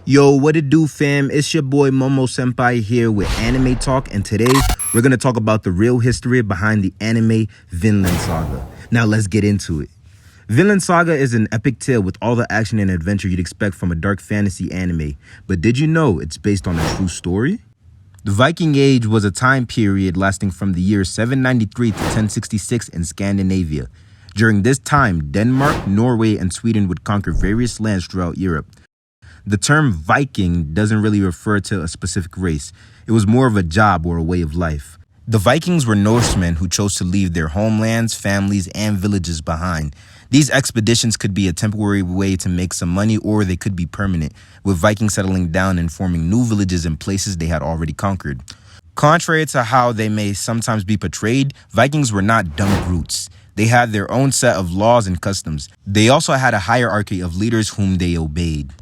Yo, what it do, fam? It's your boy Momo Senpai here with Anime Talk, and today we're gonna talk about the real history behind the anime Vinland Saga. Now let's get into it. Vinland Saga is an epic tale with all the action and adventure you'd expect from a dark fantasy anime, but did you know it's based on a true story? The Viking Age was a time period lasting from the year 793 to 1066 in Scandinavia. During this time, Denmark, Norway, and Sweden would conquer various lands throughout Europe. The term Viking doesn't really refer to a specific race. It was more of a job or a way of life. The Vikings were Norsemen who chose to leave their homelands, families, and villages behind. These expeditions could be a temporary way to make some money, or they could be permanent, with Vikings settling down and forming new villages in places they had already conquered. Contrary to how they may sometimes be portrayed, Vikings were not dumb brutes. They had their own set of laws and customs. They also had a hierarchy of leaders whom they obeyed.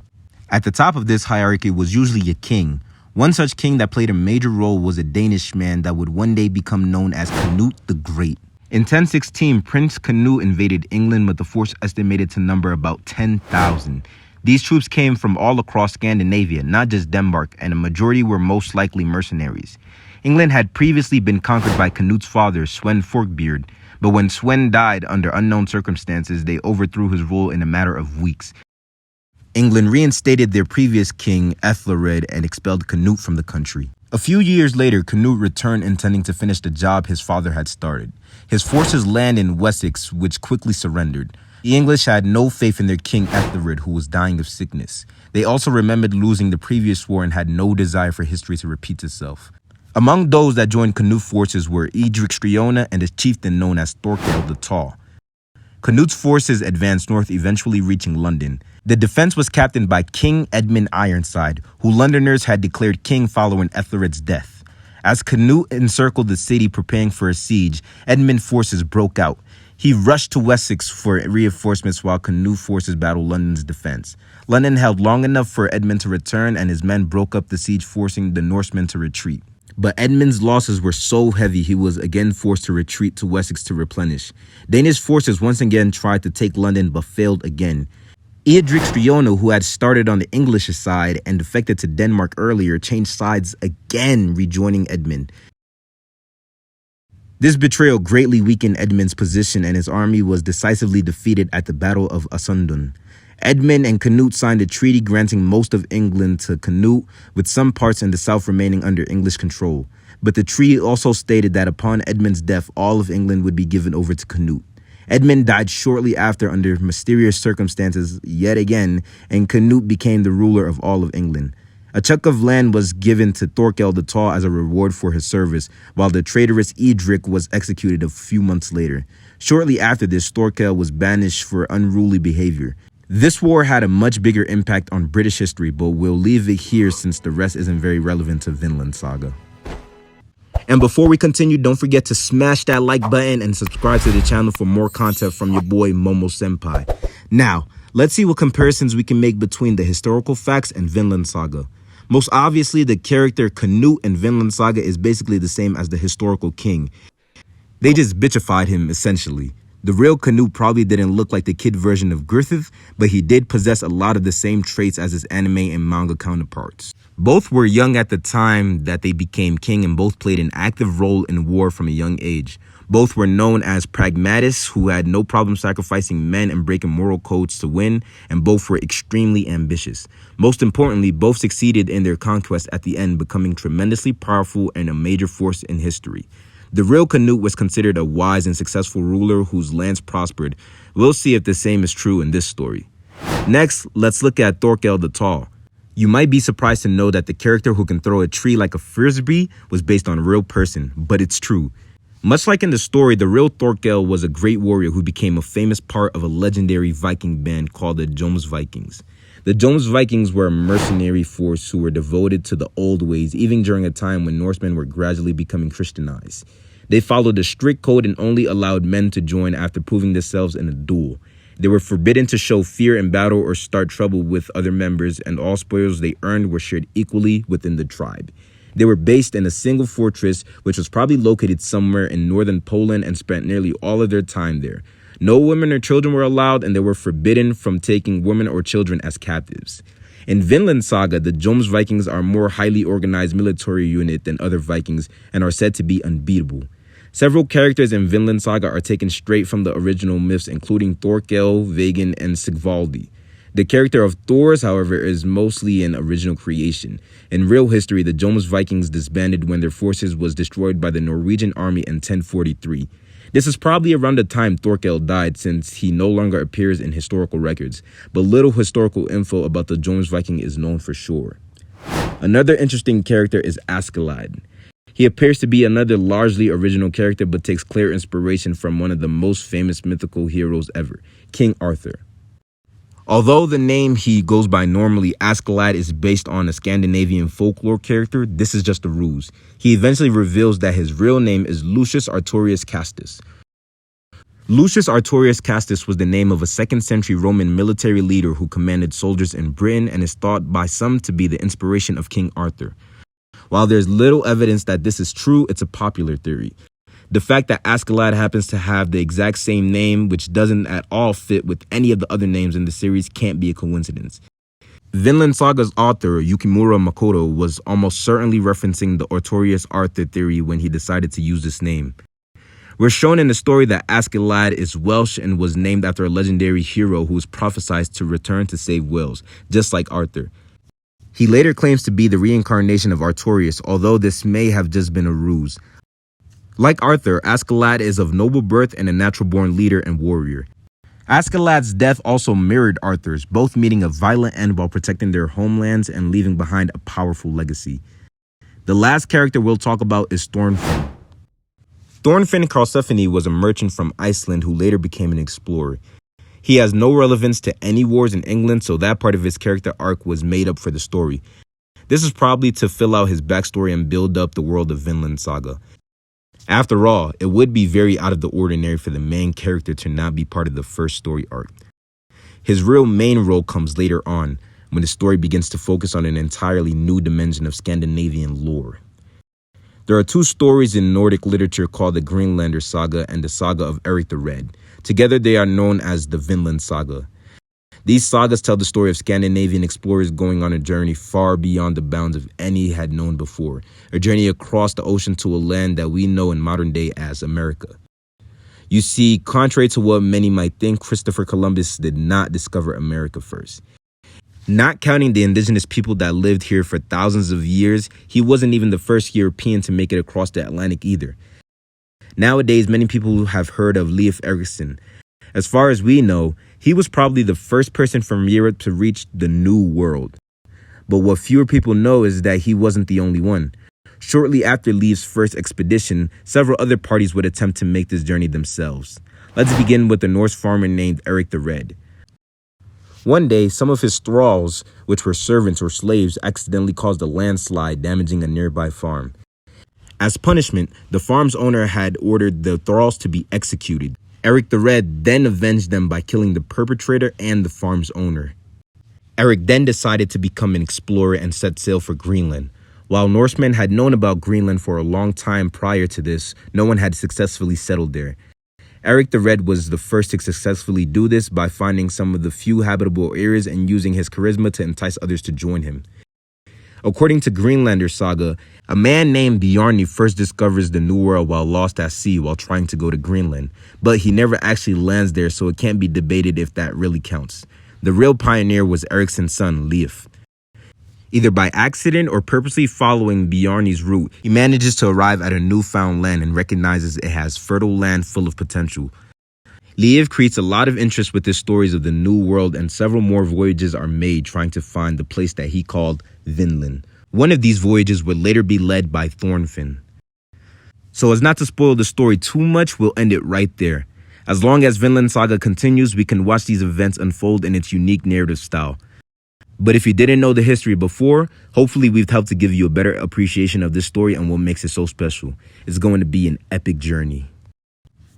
At the top of this hierarchy was usually a king. One such king that played a major role was a Danish man that would one day become known as Canute the Great. In 1016, Prince Canute invaded England with a force estimated to number about 10,000. These troops came from all across Scandinavia, not just Denmark, and a majority were most likely mercenaries. England had previously been conquered by Canute's father, Sven Forkbeard, but when Sven died under unknown circumstances, they overthrew his rule in a matter of weeks. England reinstated their previous king, Askeladd, and expelled Canute from the country. A few years later, Canute returned intending to finish the job his father had started. His forces landed in Wessex, which quickly surrendered. The English had no faith in their king, Askeladd, who was dying of sickness. They also remembered losing the previous war and had no desire for history to repeat itself. Among those that joined Canute's forces were Striona and a chieftain known as Thorkell the Tall. Canute's forces advanced north, eventually reaching London. The defense was captained by King Edmund Ironside, who Londoners had declared king following Athelstan death. As Canute encircled the city preparing for a siege, Edmund's forces broke out. He rushed to Wessex for reinforcements while Canute's forces battled London's defense. London held long enough for Edmund to return, and his men broke up the siege, forcing the Norsemen to retreat. But Edmund's losses were so heavy he was again forced to retreat to Wessex to replenish. Danish forces once again tried to take London but failed again. Striona, who had started on the English side and defected to Denmark earlier, changed sides again, rejoining Edmund. This betrayal greatly weakened Edmund's position, and his army was decisively defeated at the Battle of Asundun. Edmund and Canute signed a treaty granting most of England to Canute, with some parts in the south remaining under English control. But the treaty also stated that upon Edmund's death, all of England would be given over to Canute. Edmund died shortly after under mysterious circumstances yet again, and Canute became the ruler of all of England. A chunk of land was given to Thorkell the Tall as a reward for his service, while the traitorous Edric was executed a few months later. Shortly after this, Thorkell was banished for unruly behavior. This war had a much bigger impact on British history, but we'll leave it here since the rest isn't very relevant to Vinland Saga. And before we continue, don't forget to smash that like button and subscribe to the channel for more content from your boy Momo Senpai. Now, let's see what comparisons we can make between the historical facts and Vinland Saga. Most obviously, the character Canute in Vinland Saga is basically the same as the historical king. They just bitchified him, essentially. The real Canute probably didn't look like the kid version of Griffith, but he did possess a lot of the same traits as his anime and manga counterparts. Both were young at the time that they became king, and both played an active role in war from a young age. Both were known as pragmatists who had no problem sacrificing men and breaking moral codes to win, and both were extremely ambitious. Most importantly, both succeeded in their conquest at the end, becoming tremendously powerful and a major force in history. The real Canute was considered a wise and successful ruler whose lands prospered. We'll see if the same is true in this story. Next, let's look at Thorkell the Tall. You might be surprised to know that the character who can throw a tree like a frisbee was based on a real person, but it's true. Much like in the story, the real Thorkell was a great warrior who became a famous part of a legendary Viking band called the Jomsvikings. The Jomsvikings were a mercenary force who were devoted to the old ways, even during a time when Norsemen were gradually becoming Christianized. They followed a strict code and only allowed men to join after proving themselves in a duel. They were forbidden to show fear in battle or start trouble with other members, and all spoils they earned were shared equally within the tribe. They were based in a single fortress, which was probably located somewhere in northern Poland, and spent nearly all of their time there. No women or children were allowed, and they were forbidden from taking women or children as captives. In Vinland Saga, the Jomsvikings are a more highly organized military unit than other Vikings and are said to be unbeatable. Several characters in Vinland Saga are taken straight from the original myths, including Thorkel, Vagin, and Sigvaldi. The character of Thors, however, is mostly an original creation. In real history, the Jomsvikings disbanded when their forces was destroyed by the Norwegian army in 1043. This is probably around the time Thorkel died, since he no longer appears in historical records, but little historical info about the Jomsviking is known for sure. Another interesting character is Askeladd. He appears to be another largely original character, but takes clear inspiration from one of the most famous mythical heroes ever, King Arthur. Although the name he goes by normally, Askeladd, is based on a Scandinavian folklore character, this is just a ruse. He eventually reveals that his real name is Lucius Artorius Castus. Lucius Artorius Castus was the name of a 2nd century Roman military leader who commanded soldiers in Britain and is thought by some to be the inspiration of King Arthur. While there's little evidence that this is true, it's a popular theory. The fact that Askeladd happens to have the exact same name, which doesn't at all fit with any of the other names in the series, can't be a coincidence. Vinland Saga's author, Yukimura Makoto, was almost certainly referencing the Artorius Arthur theory when he decided to use this name. We're shown in the story that Askeladd is Welsh and was named after a legendary hero who was prophesied to return to save Wales, just like Arthur. He later claims to be the reincarnation of Artorius, although this may have just been a ruse. Like Arthur, Askeladd is of noble birth and a natural-born leader and warrior. Askeladd's death also mirrored Arthur's, both meeting a violent end while protecting their homelands and leaving behind a powerful legacy. The last character we'll talk about is Thorfinn. Thorfinn Karlsefni was a merchant from Iceland who later became an explorer. He has no relevance to any wars in England, so that part of his character arc was made up for the story. This is probably to fill out his backstory and build up the world of Vinland Saga. After all, it would be very out of the ordinary for the main character to not be part of the first story arc. His real main role comes later on, when the story begins to focus on an entirely new dimension of Scandinavian lore. There are 2 stories in Nordic literature called the Vinland Saga and the Saga of Eric the Red. Together they are known as the Vinland Saga. These sagas tell the story of Scandinavian explorers going on a journey far beyond the bounds of any had known before, a journey across the ocean to a land that we know in modern day as America. You see, contrary to what many might think, Christopher Columbus did not discover America first. Not counting the indigenous people that lived here for thousands of years, he wasn't even the first European to make it across the Atlantic either. Nowadays, many people have heard of Leif Erikson. As far as we know, he was probably the first person from Europe to reach the New World. But what fewer people know is that he wasn't the only one. Shortly after Leif's first expedition, several other parties would attempt to make this journey themselves. Let's begin with a Norse farmer named Eric the Red. One day, some of his thralls, which were servants or slaves, accidentally caused a landslide, damaging a nearby farm. As punishment, the farm's owner had ordered the thralls to be executed. Eric the Red then avenged them by killing the perpetrator and the farm's owner. Eric then decided to become an explorer and set sail for Greenland. While Norsemen had known about Greenland for a long time prior to this, no one had successfully settled there. Eric the Red was the first to successfully do this by finding some of the few habitable areas and using his charisma to entice others to join him. According to Vinland Saga, a man named Bjarni first discovers the New World while lost at sea while trying to go to Greenland, but he never actually lands there, so it can't be debated if that really counts. The real pioneer was Ericsson's son, Leif. Either by accident or purposely following Bjarni's route, he manages to arrive at a newfound land and recognizes it has fertile land full of potential. Leif creates a lot of interest with his stories of the New World, and several more voyages are made trying to find the place that he called Vinland. One of these voyages would later be led by Thorfinn. So as not to spoil the story too much, we'll end it right there. As long as Vinland Saga continues, we can watch these events unfold in its unique narrative style. But if you didn't know the history before, hopefully we've helped to give you a better appreciation of this story and what makes it so special. It's going to be an epic journey.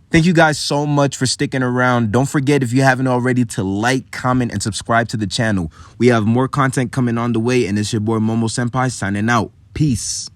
Thank you guys so much for sticking around. Don't forget, if you haven't already, to like, comment, and subscribe to the channel. We have more content coming on the way, and it's your boy Momo Senpai signing out. Peace.